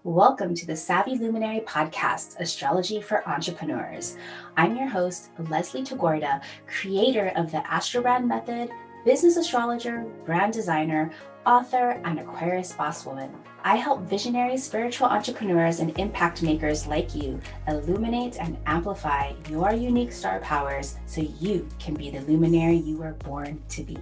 Welcome to the Savvy Luminary Podcast, Astrology for Entrepreneurs. I'm your host, Leslie Tagorda, creator of the Astrobrand Method, business astrologer, brand designer, author, and Aquarius boss woman. I help visionary spiritual entrepreneurs and impact makers like you illuminate and amplify your unique star powers so you can be the luminary you were born to be.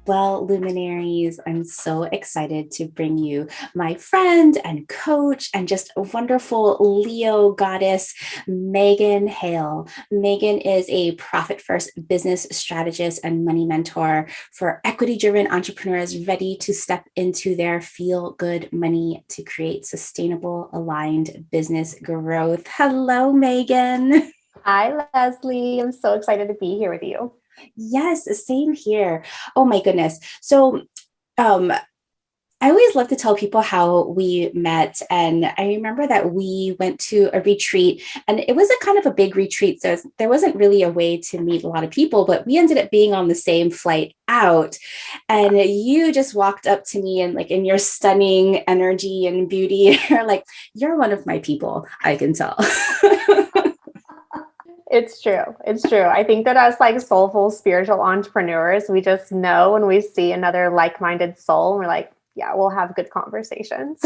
Well, luminaries, I'm so excited to bring you my friend and coach and just a wonderful Leo goddess, Megan Hale. Megan is a profit first business strategist and money mentor for equity driven entrepreneurs ready to step into their feel good money to create sustainable, aligned business growth. Hello, Megan. Hi, Leslie. I'm so excited to be here with you. Yes, same here. Oh my goodness. So, um, I always love to tell people how we met. And I remember that we went to a retreat and it was a kind of a big retreat. So there wasn't really a way to meet a lot of people, but we ended up being on the same flight out. And you just walked up to me and like in your stunning energy and beauty, you're like, you're one of my people, I can tell. It's true. It's true. I think that as like soulful spiritual entrepreneurs, we just know when we see another like-minded soul, and we're like, yeah, we'll have good conversations.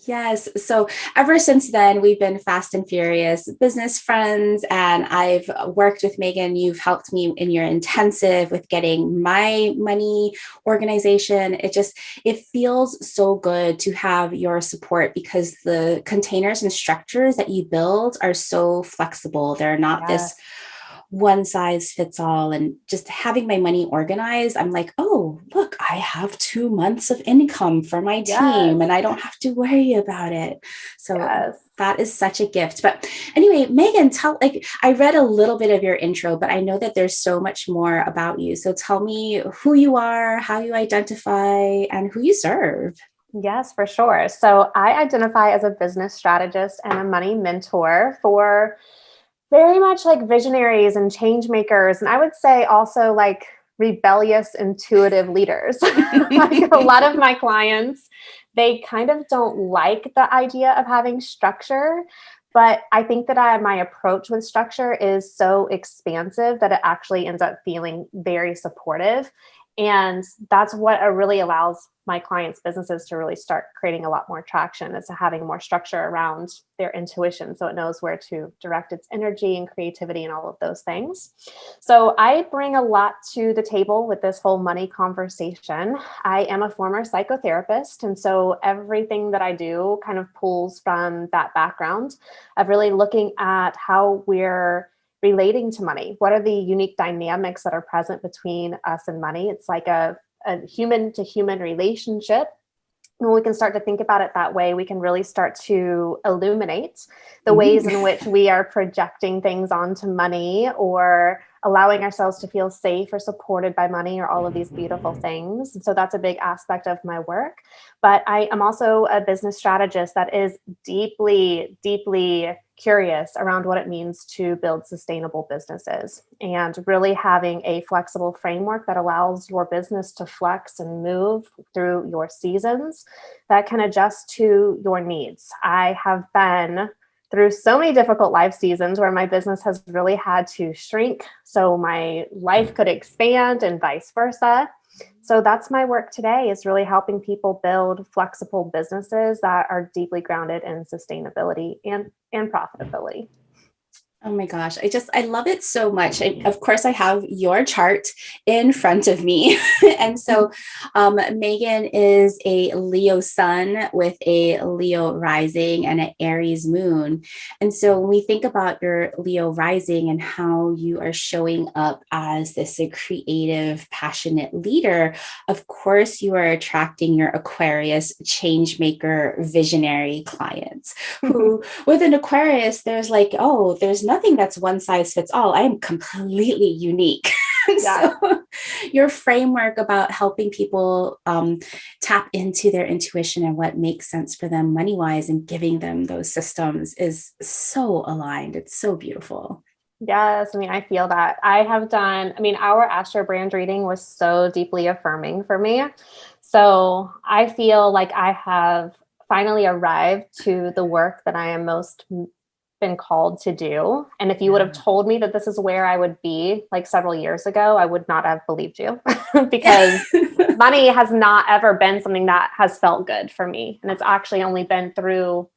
Yes. So ever since then, we've been fast and furious business friends. And I've worked with Megan. You've helped me in your intensive with getting my money organization. It feels so good to have your support because the containers and structures that you build are so flexible. They're not this Yes. one size fits all. And just having my money organized, I'm like, oh, look, I have 2 months of income for my team Yes. and I don't have to worry about it. So Yes. that is such a gift. But anyway, Megan, I read a little bit of your intro, but I know that there's so much more about you. So tell me who you are, how you identify, and who you serve. Yes, for sure. So I identify as a business strategist and a money mentor for very much like visionaries and change makers. And I would say also like rebellious, intuitive leaders. Like a lot of my clients, they kind of don't like the idea of having structure. But I think that my approach with structure is so expansive that it actually ends up feeling very supportive. And that's what really allows my clients' businesses to really start creating a lot more traction, is to having more structure around their intuition. So it knows where to direct its energy and creativity and all of those things. So I bring a lot to the table with this whole money conversation. I am a former psychotherapist. And so everything that I do kind of pulls from that background of really looking at how we're relating to money. What are the unique dynamics that are present between us and money? It's like a human to human relationship. And when we can start to think about it that way, we can really start to illuminate the ways in which we are projecting things onto money or allowing ourselves to feel safe or supported by money or all of these beautiful things. And so that's a big aspect of my work. But I am also a business strategist that is deeply, deeply curious around what it means to build sustainable businesses and really having a flexible framework that allows your business to flex and move through your seasons that can adjust to your needs. I have been through so many difficult life seasons where my business has really had to shrink so my life could expand and vice versa. So that's my work today, is really helping people build flexible businesses that are deeply grounded in sustainability and profitability. Oh my gosh, I love it so much. Of course, I have your chart in front of me. And so Megan is a Leo sun with a Leo rising and an Aries moon. And so when we think about your Leo rising and how you are showing up as this creative, passionate leader, of course, you are attracting your Aquarius change maker visionary clients who with an Aquarius, there's like, oh, there's nothing that's one size fits all. I am completely unique. Yeah. So your framework about helping people tap into their intuition and what makes sense for them money wise and giving them those systems is so aligned. It's so beautiful. Yes, I mean, I feel that. I have done, I mean, our Astro brand reading was so deeply affirming for me. So I feel like I have finally arrived to the work that I am most been called to do. And if you would have Yeah. told me that this is where I would be like several years ago, I would not have believed you because money has not ever been something that has felt good for me. And it's actually only been through,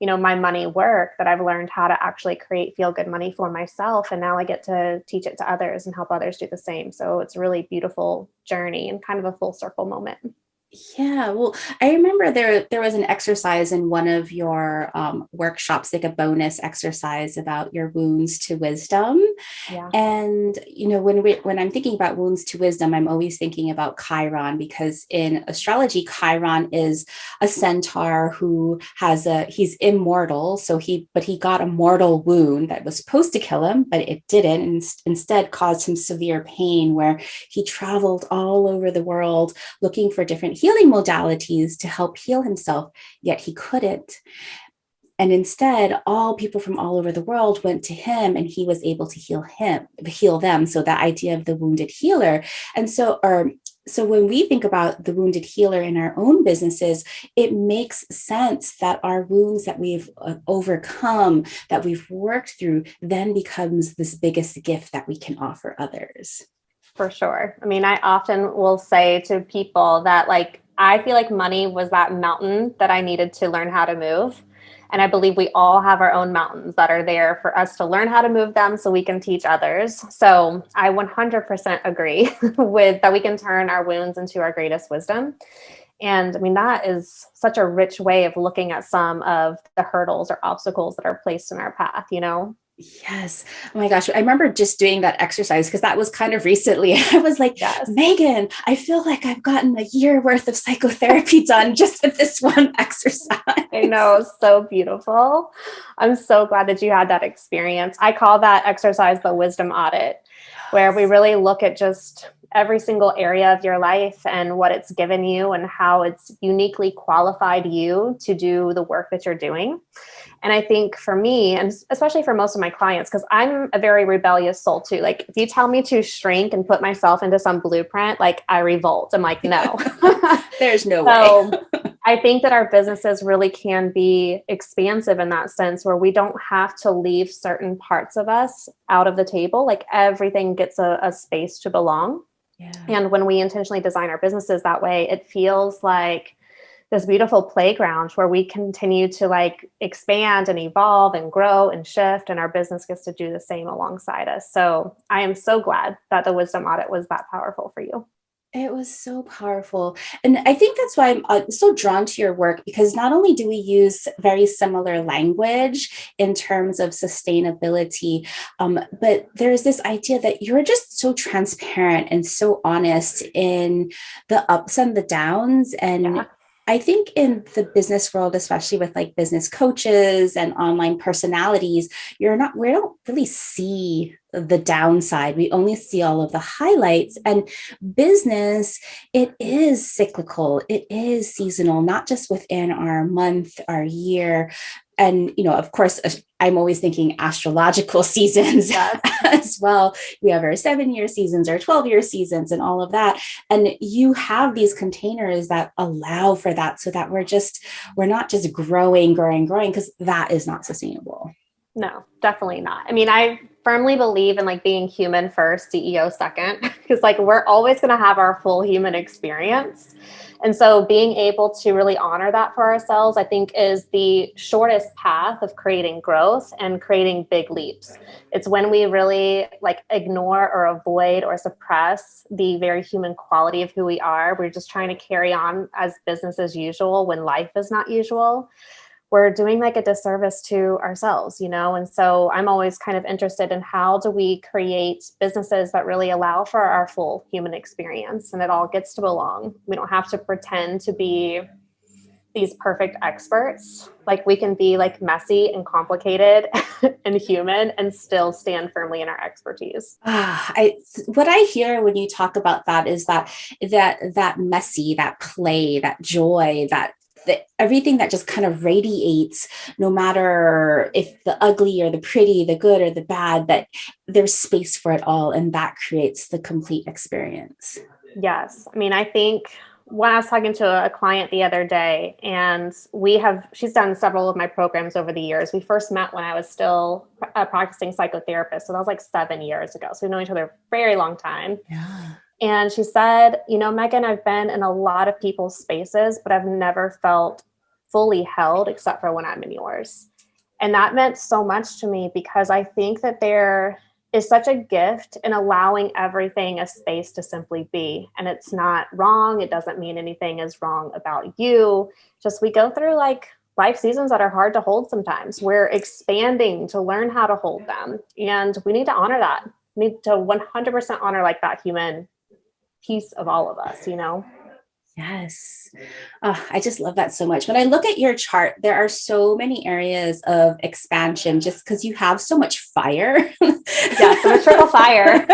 my money work that I've learned how to actually create feel good money for myself. And now I get to teach it to others and help others do the same. So it's a really beautiful journey and kind of a full circle moment. Yeah, well, I remember there was an exercise in one of your workshops, like a bonus exercise about your wounds to wisdom. Yeah. And when I'm thinking about wounds to wisdom, I'm always thinking about Chiron, because in astrology, Chiron is a centaur who he's immortal. So he got a mortal wound that was supposed to kill him, but it didn't, and instead caused him severe pain, where he traveled all over the world looking for different healing modalities to help heal himself, yet he couldn't. And instead, all people from all over the world went to him, and he was able to heal them. So that idea of the wounded healer. And so when we think about the wounded healer in our own businesses, it makes sense that our wounds that we've overcome, that we've worked through, then becomes this biggest gift that we can offer others. For sure. I mean, I often will say to people that like I feel like money was that mountain that I needed to learn how to move. And I believe we all have our own mountains that are there for us to learn how to move them so we can teach others. So I 100% agree with that we can turn our wounds into our greatest wisdom. And I mean, that is such a rich way of looking at some of the hurdles or obstacles that are placed in our path, Yes. Oh my gosh. I remember just doing that exercise because that was kind of recently. I was like, Yes. Megan, I feel like I've gotten a year worth of psychotherapy done just with this one exercise. I know, so beautiful. I'm so glad that you had that experience. I call that exercise the wisdom audit, where we really look at just every single area of your life and what it's given you and how it's uniquely qualified you to do the work that you're doing. And I think for me, and especially for most of my clients, because I'm a very rebellious soul too. Like if you tell me to shrink and put myself into some blueprint, like I revolt. I'm like, no. There's no So way. I think that our businesses really can be expansive in that sense, where we don't have to leave certain parts of us out of the table. Like everything gets a space to belong. Yeah. And when we intentionally design our businesses that way, it feels like this beautiful playground where we continue to like expand and evolve and grow and shift, and our business gets to do the same alongside us. So I am so glad that the wisdom audit was that powerful for you. It was so powerful. And I think that's why I'm so drawn to your work, because not only do we use very similar language in terms of sustainability, but there's this idea that you're just so transparent and so honest in the ups and the downs. And Yeah. I think in the business world, especially with like business coaches and online personalities, we don't really see the downside. We only see all of the highlights. And business, it is cyclical, it is seasonal, not just within our month, our year. And, of course, I'm always thinking astrological seasons Yes. as well. We have our 7-year seasons, our 12-year seasons, and all of that. And you have these containers that allow for that, so that we're not just growing, because that is not sustainable. No, definitely not. I mean, I firmly believe in like being human first, CEO second, because like we're always going to have our full human experience. And so being able to really honor that for ourselves, I think is the shortest path of creating growth and creating big leaps. It's when we really like ignore or avoid or suppress the very human quality of who we are. We're just trying to carry on as business as usual when life is not usual. We're doing like a disservice to ourselves, And so I'm always kind of interested in how do we create businesses that really allow for our full human experience and it all gets to belong. We don't have to pretend to be these perfect experts. Like we can be like messy and complicated and human and still stand firmly in our expertise. What I hear when you talk about that is that messy, that play, that joy, that everything that just kind of radiates, no matter if the ugly or the pretty, the good or the bad, that there's space for it all. And that creates the complete experience. Yes. I mean, I think when I was talking to a client the other day, and she's done several of my programs over the years. We first met when I was still a practicing psychotherapist. So that was like 7 years ago. So we've known each other a very long time. Yeah. And she said, Megan, I've been in a lot of people's spaces, but I've never felt fully held except for when I'm in yours. And that meant so much to me, because I think that there is such a gift in allowing everything a space to simply be. And it's not wrong. It doesn't mean anything is wrong about you. Just we go through like life seasons that are hard to hold sometimes. We're expanding to learn how to hold them. And we need to honor that. We need to 100% honor like that human piece of all of us, Yes. Oh, I just love that so much. When I look at your chart, there are so many areas of expansion just because you have so much fire. Yes, I'm a triple fire.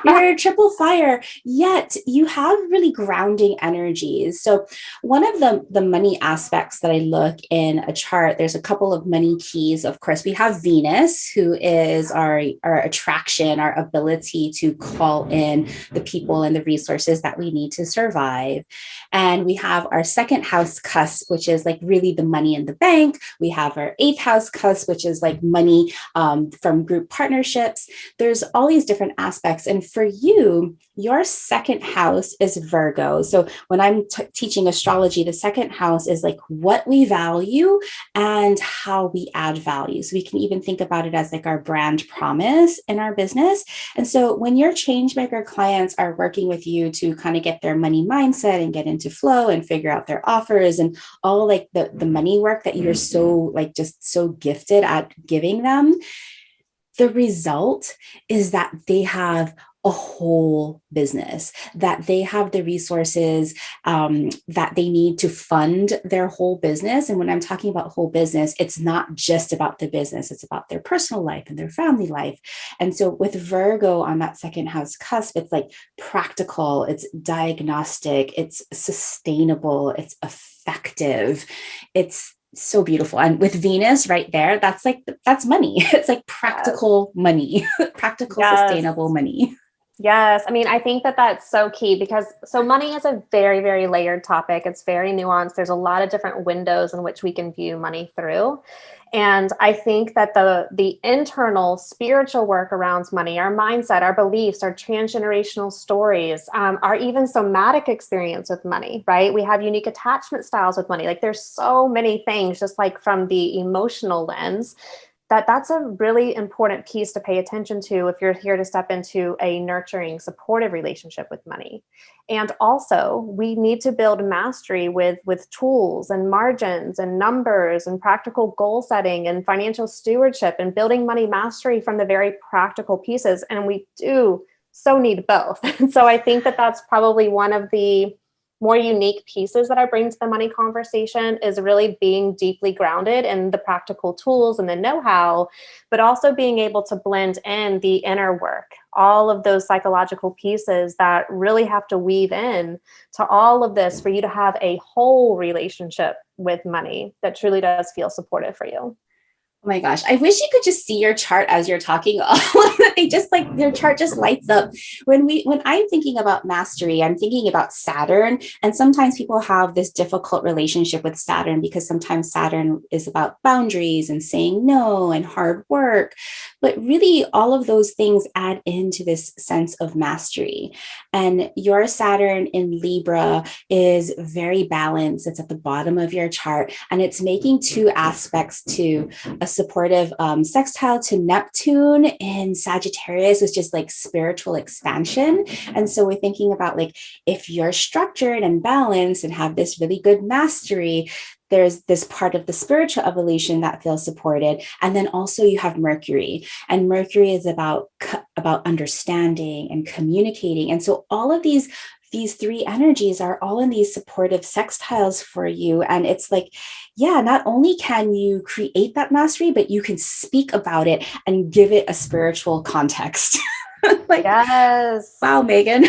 You're a triple fire, yet you have really grounding energies. So one of the money aspects that I look in a chart, there's a couple of money keys. Of course, we have Venus, who is our attraction, our ability to call in the people and the resources that we need to survive. And we have our second house cusp, which is like really the money in the bank. We have our eighth house cusp, which is like money from group partnerships. There's all these different aspects. And for you, your second house is Virgo. So when I'm teaching astrology, the second house is like what we value and how we add value. So we can even think about it as like our brand promise in our business. And so when your changemaker clients are working with you to kind of get their money mindset and get into flow and figure out their offers and all like the money work that you're so like just so gifted at giving them, the result is that they have a whole business, that they have the resources that they need to fund their whole business. And when I'm talking about whole business, it's not just about the business, it's about their personal life and their family life. And so with Virgo on that second house cusp, it's like practical, it's diagnostic, it's sustainable, it's effective, it's so beautiful. And with Venus right there, that's money. It's like practical money, practical, sustainable money. Yes. I mean, I think that that's so key because money is a very, very layered topic. It's very nuanced. There's a lot of different windows in which we can view money through. And I think that the internal spiritual work around money, our mindset, our beliefs, our transgenerational stories, our even somatic experience with money, right? We have unique attachment styles with money. Like there's so many things, just like from the emotional lens, that's a really important piece to pay attention to if you're here to step into a nurturing, supportive relationship with money. And also, we need to build mastery with tools and margins and numbers and practical goal setting and financial stewardship and building money mastery from the very practical pieces. And we do so need both. And so I think that that's probably one of the more unique pieces that I bring to the money conversation is really being deeply grounded in the practical tools and the know-how, but also being able to blend in the inner work, all of those psychological pieces that really have to weave in to all of this for you to have a whole relationship with money that truly does feel supportive for you. Oh my gosh, I wish you could just see your chart as you're talking. They just like your chart just lights up. When I'm thinking about mastery, I'm thinking about Saturn. And sometimes people have this difficult relationship with Saturn because sometimes Saturn is about boundaries and saying no and hard work. But really, all of those things add into this sense of mastery. And your Saturn in Libra is very balanced. It's at the bottom of your chart, and it's making two aspects to a supportive sextile to Neptune in Sagittarius, which is like spiritual expansion. And so we're thinking about like, if you're structured and balanced and have this really good mastery, there's this part of the spiritual evolution that feels supported. And then also you have Mercury, and Mercury is about understanding and communicating. And so all of these three energies are all in these supportive sextiles for you. And it's like, yeah, not only can you create that mastery, but you can speak about it and give it a spiritual context. Like, yes. Wow, Megan.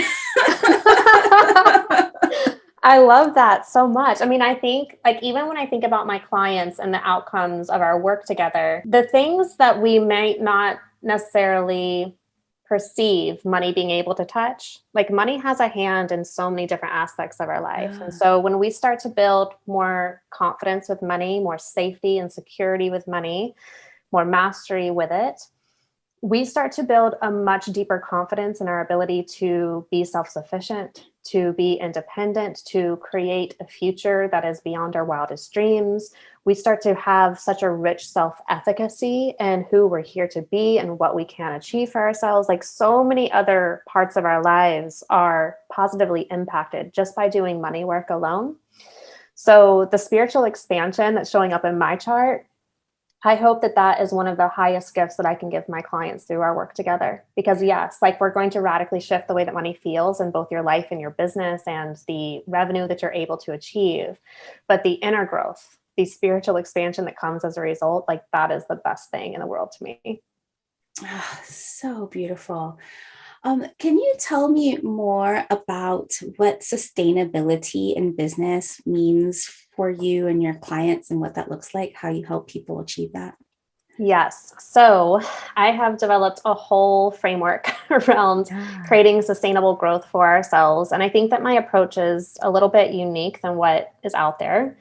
I love that so much. I mean, I think like even when I think about my clients and the outcomes of our work together, the things that we might not necessarily perceive money being able to touch, like money has a hand in so many different aspects of our life. And Ah, so when we start to build more confidence with money, more safety and security with money, more mastery with it, we start to build a much deeper confidence in our ability to be self sufficient, to be independent, to create a future that is beyond our wildest dreams. We start to have such a rich self efficacy in who we're here to be and what we can achieve for ourselves. Like so many other parts of our lives are positively impacted just by doing money work alone. So the spiritual expansion that's showing up in my chart, I hope that that is one of the highest gifts that I can give my clients through our work together. Because yes, like we're going to radically shift the way that money feels in both your life and your business and the revenue that you're able to achieve. But the inner growth, the spiritual expansion that comes as a result, like that is the best thing in the world to me. so beautiful. Can you tell me more about what sustainability in business means for you and your clients and what that looks like, how you help people achieve that? Yes. So I have developed a whole framework around Yeah. creating sustainable growth for ourselves. And I think that my approach is a little bit unique than what is out there.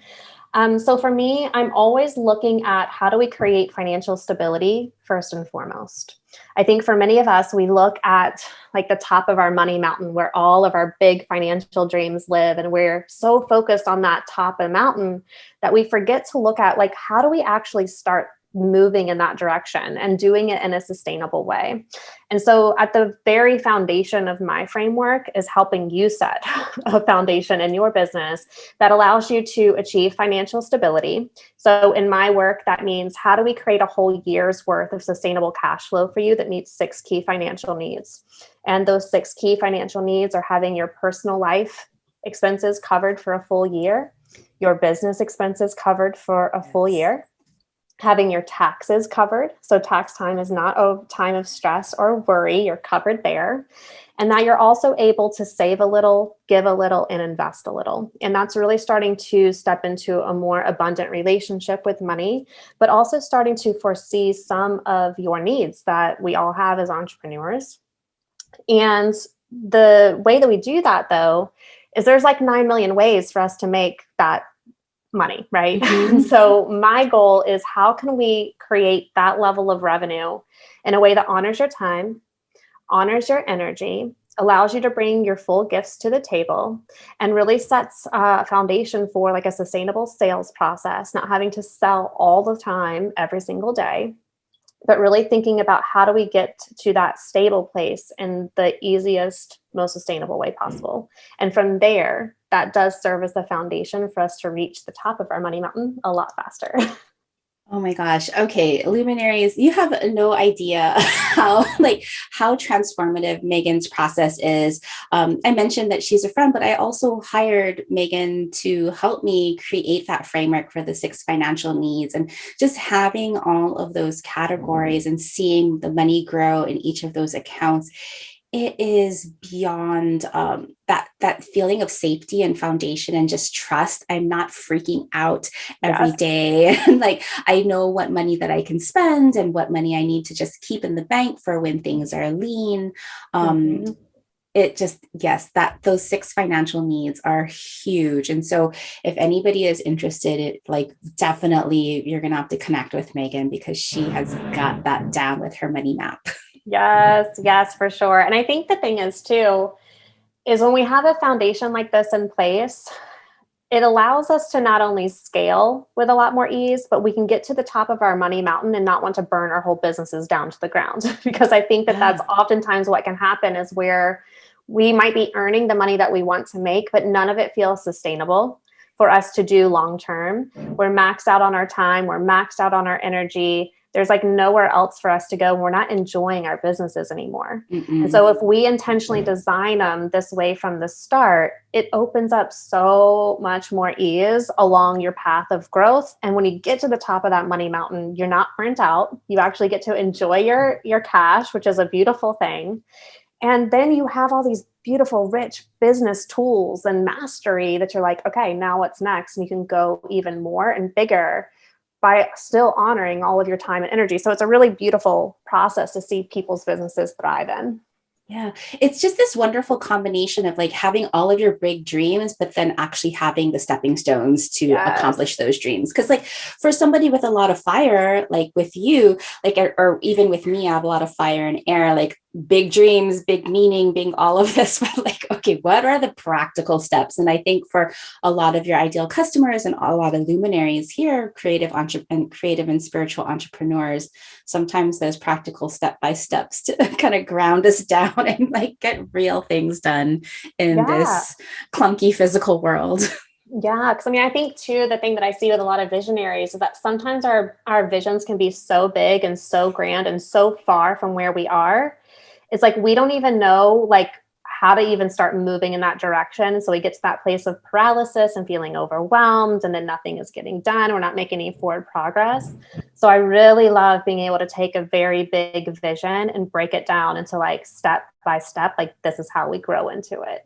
So for me, I'm always looking at how do we create financial stability first and foremost. I think for many of us, we look at like the top of our money mountain where all of our big financial dreams live. And we're so focused on that top of the mountain that we forget to look at like, how do we actually start moving in that direction and doing it in a sustainable way. And so at the very foundation of my framework is helping you set a foundation in your business that allows you to achieve financial stability. So in my work, that means how do we create a whole year's worth of sustainable cash flow for you that meets 6 key financial needs? And those 6 key financial needs are having your personal life expenses covered for a full year, your business expenses covered for a full Yes. year, having your taxes covered. So tax time is not a time of stress or worry. You're covered there. And that you're also able to save a little, give a little, and invest a little. And that's really starting to step into a more abundant relationship with money, but also starting to foresee some of your needs that we all have as entrepreneurs. And the way that we do that, though, is there's like 9 million ways for us to make that money, right? And Mhm. so my goal is how can we create that level of revenue in a way that honors your time, honors your energy, allows you to bring your full gifts to the table, and really sets a foundation for like a sustainable sales process, not having to sell all the time every single day, but really thinking about how do we get to that stable place in the easiest, most sustainable way possible. And from there, that does serve as the foundation for us to reach the top of our money mountain a lot faster. Oh my gosh. Okay, luminaries, you have no idea how transformative Megan's process is. I mentioned that she's a friend, but I also hired Megan to help me create that framework for the 6 financial needs, and just having all of those categories and seeing the money grow in each of those accounts. It is beyond that feeling of safety and foundation and just trust. I'm not freaking out every Yes. day. And like I know what money that I can spend and what money I need to just keep in the bank for when things are lean. Um, Mhm. it just, yes, that those 6 financial needs are huge. And so if anybody is interested, it like definitely you're gonna have to connect with Megan because she has got that down with her money map. Yes, yes, for sure. And I think the thing is, too, is when we have a foundation like this in place, it allows us to not only scale with a lot more ease, but we can get to the top of our money mountain and not want to burn our whole businesses down to the ground. Because I think that that's Yeah. oftentimes what can happen is where we might be earning the money that we want to make, but none of it feels sustainable for us to do long term. We're maxed out on our time, we're maxed out on our energy. There's like nowhere else for us to go. We're not enjoying our businesses anymore. And Mm-mm. so if we intentionally design them this way from the start, it opens up so much more ease along your path of growth. And when you get to the top of that money mountain, you're not burnt out. You actually get to enjoy your cash, which is a beautiful thing. And then you have all these beautiful, rich business tools and mastery that you're like, okay, now what's next? And you can go even more and bigger by still honoring all of your time and energy. So it's a really beautiful process to see people's businesses thrive in. Yeah, it's just this wonderful combination of like having all of your big dreams, but then actually having the stepping stones to Yes. accomplish those dreams. Because, like, for somebody with a lot of fire, like with you, like, or even with me, I have a lot of fire and air, like big dreams, big meaning, being all of this. But, like, okay, what are the practical steps? And I think for a lot of your ideal customers and a lot of luminaries here, creative and spiritual entrepreneurs, sometimes those practical step by steps to kind of ground us down and like get real things done in Yeah. this clunky physical world. Yeah, because I mean, I think too, the thing that I see with a lot of visionaries is that sometimes our visions can be so big and so grand and so far from where we are. It's like we don't even know like how to even start moving in that direction. So we get to that place of paralysis and feeling overwhelmed, and then nothing is getting done. We're not making any forward progress. So I really love being able to take a very big vision and break it down into like step by step, like this is how we grow into it.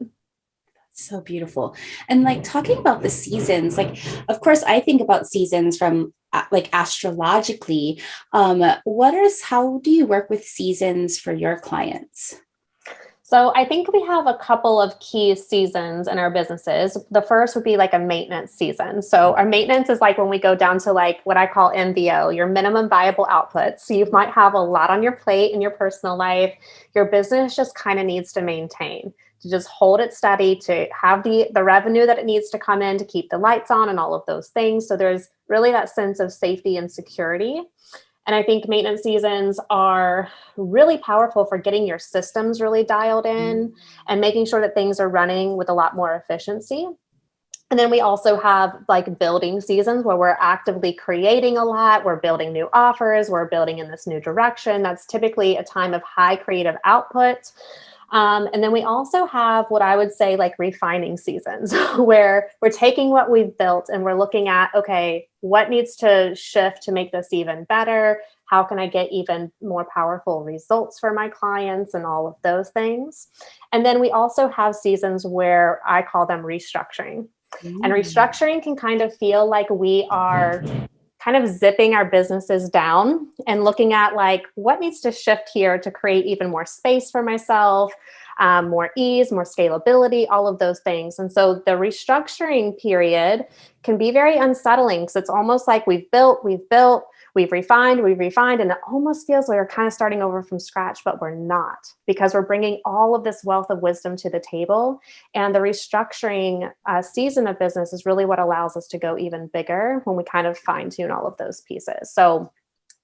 So beautiful. And like talking about the seasons, like, of course, I think about seasons from like astrologically. How do you work with seasons for your clients? So I think we have a couple of key seasons in our businesses. The first would be like a maintenance season. So our maintenance is like when we go down to like what I call MVO, your minimum viable output. So you might have a lot on your plate in your personal life. Your business just kind of needs to maintain, to just hold it steady, to have the revenue that it needs to come in to keep the lights on and all of those things. So there's really that sense of safety and security. And I think maintenance seasons are really powerful for getting your systems really dialed in and making sure that things are running with a lot more efficiency. And then we also have like building seasons where we're actively creating a lot. We're building new offers. We're building in this new direction. That's typically a time of high creative output. And then we also have what I would say like refining seasons, where we're taking what we've built and we're looking at, okay, what needs to shift to make this even better? How can I get even more powerful results for my clients and all of those things? And then we also have seasons where I call them restructuring. And Mm. restructuring can kind of feel like we are kind of zipping our businesses down and looking at like what needs to shift here to create even more space for myself, more ease, more scalability, all of those things. And so the restructuring period can be very unsettling because it's almost like we've refined, and it almost feels like we're kind of starting over from scratch, but we're not, because we're bringing all of this wealth of wisdom to the table. And the restructuring season of business is really what allows us to go even bigger when we kind of fine tune all of those pieces. So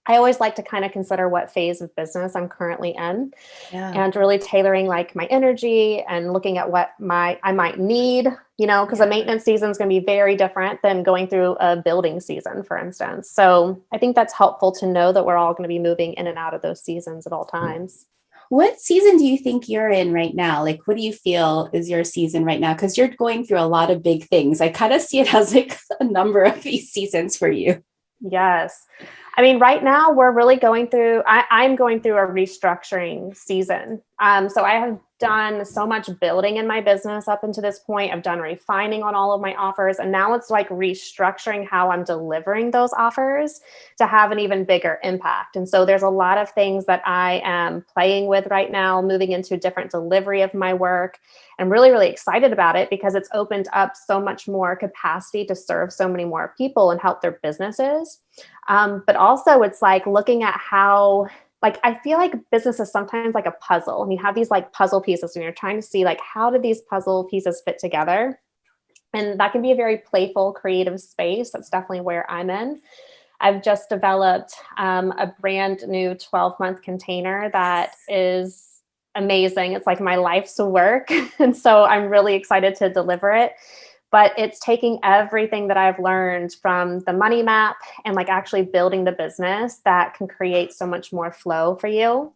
I always like to kind of consider what phase of business I'm currently in Yeah. and really tailoring like my energy and looking at what I might need, because a Yeah. maintenance season is going to be very different than going through a building season, for instance. So I think that's helpful to know that we're all going to be moving in and out of those seasons at all times. What season do you think you're in right now? Like, what do you feel is your season right now? Because you're going through a lot of big things. I kind of see it as like a number of these seasons for you. Yes. I mean, right now we're really I'm going through a restructuring season. So I have done so much building in my business up until this point. I've done refining on all of my offers. And now it's like restructuring how I'm delivering those offers to have an even bigger impact. And so there's a lot of things that I am playing with right now, moving into a different delivery of my work. I'm really, really excited about it because it's opened up so much more capacity to serve so many more people and help their businesses. But also it's like looking at how, like, I feel like business is sometimes like a puzzle, and you have these like puzzle pieces and you're trying to see like, how do these puzzle pieces fit together? And that can be a very playful, creative space. That's definitely where I'm in. I've just developed a brand new 12-month container that is amazing. It's like my life's work. And so I'm really excited to deliver it. But it's taking everything that I've learned from the money map and like actually building the business that can create so much more flow for you.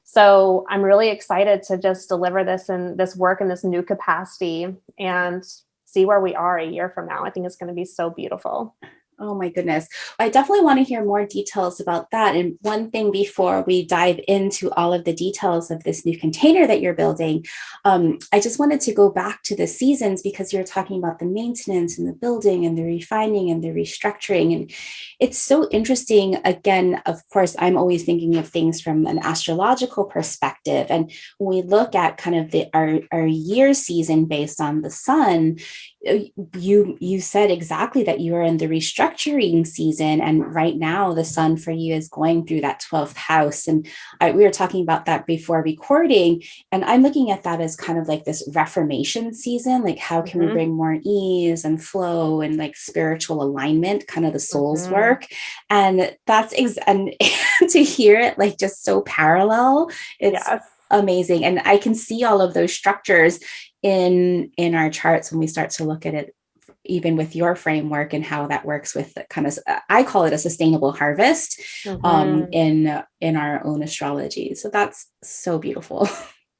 So I'm really excited to just deliver this work in this new capacity and see where we are a year from now. I think it's going to be so beautiful. Oh my goodness. I definitely want to hear more details about that. And one thing before we dive into all of the details of this new container that you're building, I just wanted to go back to the seasons because you're talking about the maintenance and the building and the refining and the restructuring. And it's so interesting. Again, of course, I'm always thinking of things from an astrological perspective. And when we look at kind of our year season based on the sun, you said exactly that you are in the restructuring season, and right now the sun for you is going through that 12th house. And we were talking about that before recording, and I'm looking at that as kind of like this reformation season, like how can we bring more ease and flow and like spiritual alignment, kind of the soul's work. And and to hear it like just so parallel, it's amazing. And I can see all of those structures in our charts when we start to look at it, even with your framework and how that works with the kind of, I call it a sustainable harvest in our own astrology. So that's so beautiful.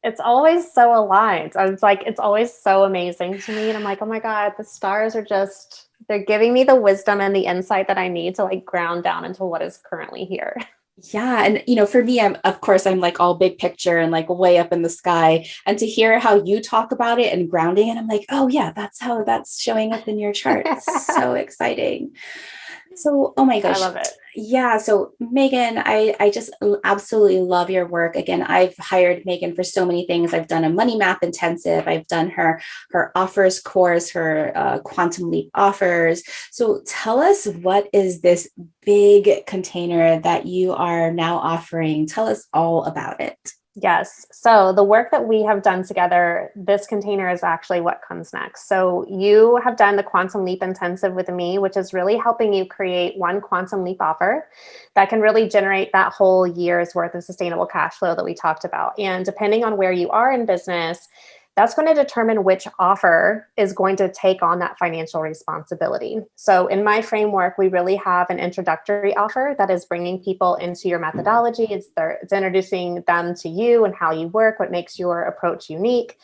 It's always so aligned. I was like, it's always so amazing to me. And I'm like, oh my God, the stars are just, they're giving me the wisdom and the insight that I need to like ground down into what is currently here. Yeah. And, for me, I'm like all big picture and like way up in the sky, and to hear how you talk about it and grounding, and I'm like, oh yeah, that's how that's showing up in your chart. So exciting. So, oh my gosh. I love it. Yeah. So Megan, I just absolutely love your work. Again, I've hired Megan for so many things. I've done a money map intensive. I've done her offers course, her quantum leap offers. So tell us, what is this big container that you are now offering? Tell us all about it. Yes. So the work that we have done together, this container is actually what comes next. So you have done the Quantum Leap Intensive with me, which is really helping you create one Quantum Leap offer that can really generate that whole year's worth of sustainable cash flow that we talked about. And depending on where you are in business, that's going to determine which offer is going to take on that financial responsibility. So in my framework, we really have an introductory offer that is bringing people into your methodology. It's introducing them to you and how you work, what makes your approach unique.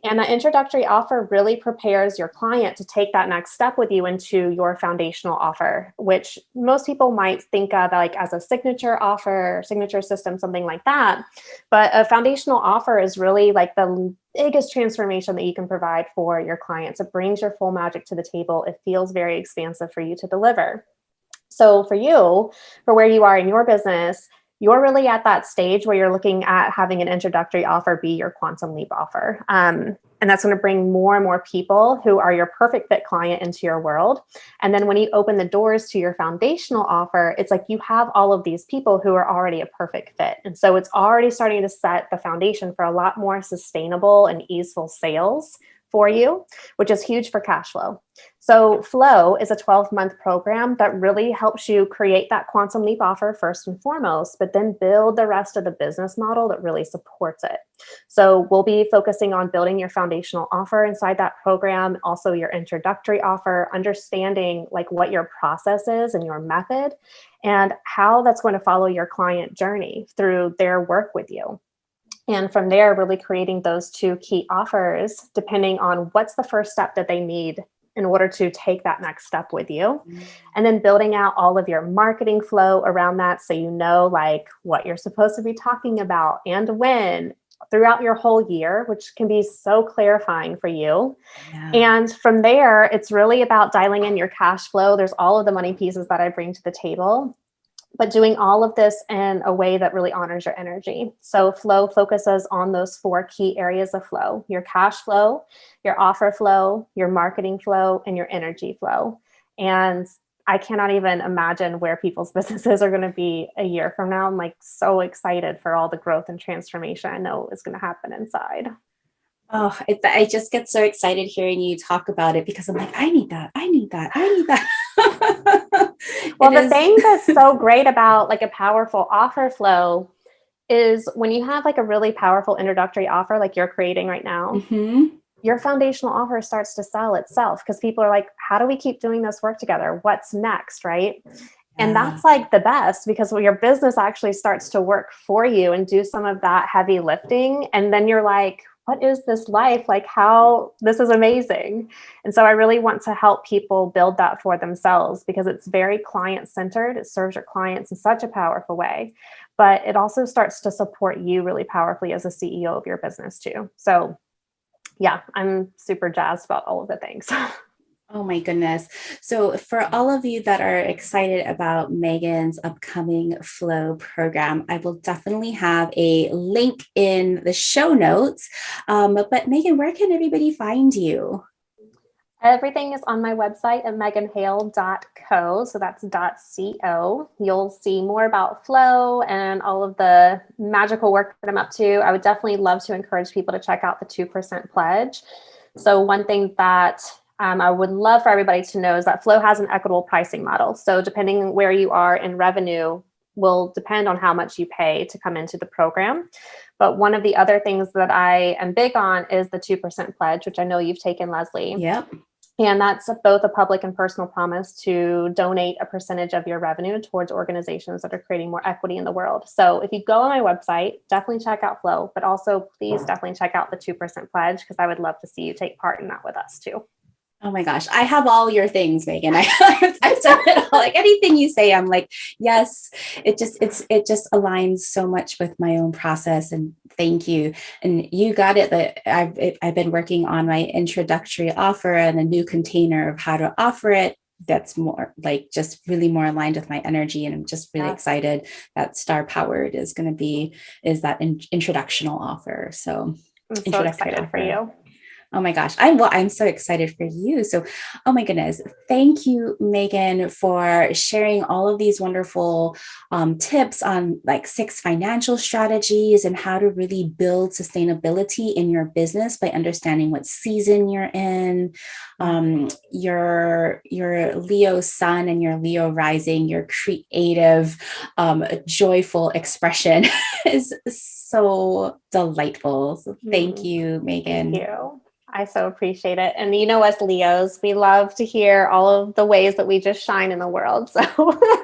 And that introductory offer really prepares your client to take that next step with you into your foundational offer, which most people might think of like as a signature offer, signature system, something like that. But a foundational offer is really like the biggest transformation that you can provide for your clients. It brings your full magic to the table. It feels very expansive for you to deliver. So for you, for where you are in your business, you're really at that stage where you're looking at having an introductory offer be your Quantum Leap offer. And that's going to bring more and more people who are your perfect fit client into your world. And then when you open the doors to your foundational offer, it's like you have all of these people who are already a perfect fit. And so it's already starting to set the foundation for a lot more sustainable and easeful sales for you, which is huge for cash flow. So Flow is a 12-month program that really helps you create that Quantum Leap offer first and foremost, but then build the rest of the business model that really supports it. So we'll be focusing on building your foundational offer inside that program, also your introductory offer, understanding like what your process is and your method and how that's going to follow your client journey through their work with you. And from there, really creating those two key offers, depending on what's the first step that they need in order to take that next step with you. And then building out all of your marketing flow around that. So you know, like what you're supposed to be talking about and when throughout your whole year, which can be so clarifying for you. Yeah. And from there, it's really about dialing in your cash flow. There's all of the money pieces that I bring to the table, but doing all of this in a way that really honors your energy. So Flow focuses on those 4 key areas of flow: your cash flow, your offer flow, your marketing flow, and your energy flow. And I cannot even imagine where people's businesses are going to be a year from now. I'm like so excited for all the growth and transformation I know is going to happen inside. Oh, I just get so excited hearing you talk about it because I'm like, I need that. I need that. I need that. Well, the thing that's so great about like a powerful offer flow is when you have like a really powerful introductory offer, like you're creating right now, your foundational offer starts to sell itself because people are like, how do we keep doing this work together? What's next? Right. And that's like the best because your business actually starts to work for you and do some of that heavy lifting. And then you're like, what is this life? Like, how this is amazing. And so I really want to help people build that for themselves because it's very client centered. It serves your clients in such a powerful way, but it also starts to support you really powerfully as a CEO of your business too. So yeah, I'm super jazzed about all of the things. Oh my goodness. So for all of you that are excited about Megan's upcoming Flow program, I will definitely have a link in the show notes. But Megan, where can everybody find you? Everything is on my website at meganhale.co. So that's .co. You'll see more about Flow and all of the magical work that I'm up to. I would definitely love to encourage people to check out the 2% pledge. So one thing that I would love for everybody to know is that Flow has an equitable pricing model. So depending where you are in revenue will depend on how much you pay to come into the program. But one of the other things that I am big on is the 2% pledge, which I know you've taken, Leslie. Yep. And that's both a public and personal promise to donate a percentage of your revenue towards organizations that are creating more equity in the world. So if you go on my website, definitely check out Flow, but also please definitely check out the 2% pledge because I would love to see you take part in that with us too. Oh my gosh, I have all your things, Megan. I've done it all. Like anything you say, I'm like, yes. It just aligns so much with my own process. And thank you. And you got it. That I've been working on my introductory offer and a new container of how to offer it. That's more like just really more aligned with my energy. And I'm just really excited that Star Powered is that introductional offer. So I'm so excited for you. Oh my gosh. I'm so excited for you. So, oh my goodness. Thank you, Megan, for sharing all of these wonderful tips on like 6 financial strategies and how to really build sustainability in your business by understanding what season you're in. Your Leo sun and your Leo rising, your creative, joyful expression is so delightful. So thank you, Megan. Thank you. I so appreciate it. And you know, as Leos, we love to hear all of the ways that we just shine in the world. So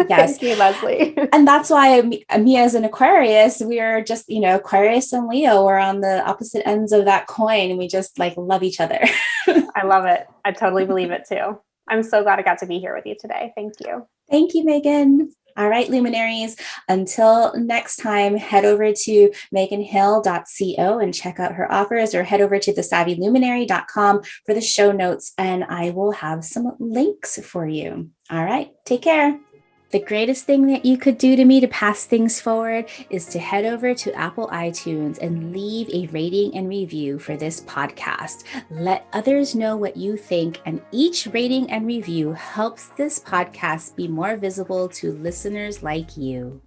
yes. Thank you, Leslie. And that's why me as an Aquarius, we are just, Aquarius and Leo, we're on the opposite ends of that coin. And we just like love each other. I love it. I totally believe it too. I'm so glad I got to be here with you today. Thank you. Thank you, Megan. All right, luminaries, until next time, head over to meganhale.co and check out her offers, or head over to thesavvyluminary.com for the show notes, and I will have some links for you. All right, take care. The greatest thing that you could do to me to pass things forward is to head over to Apple iTunes and leave a rating and review for this podcast. Let others know what you think, and each rating and review helps this podcast be more visible to listeners like you.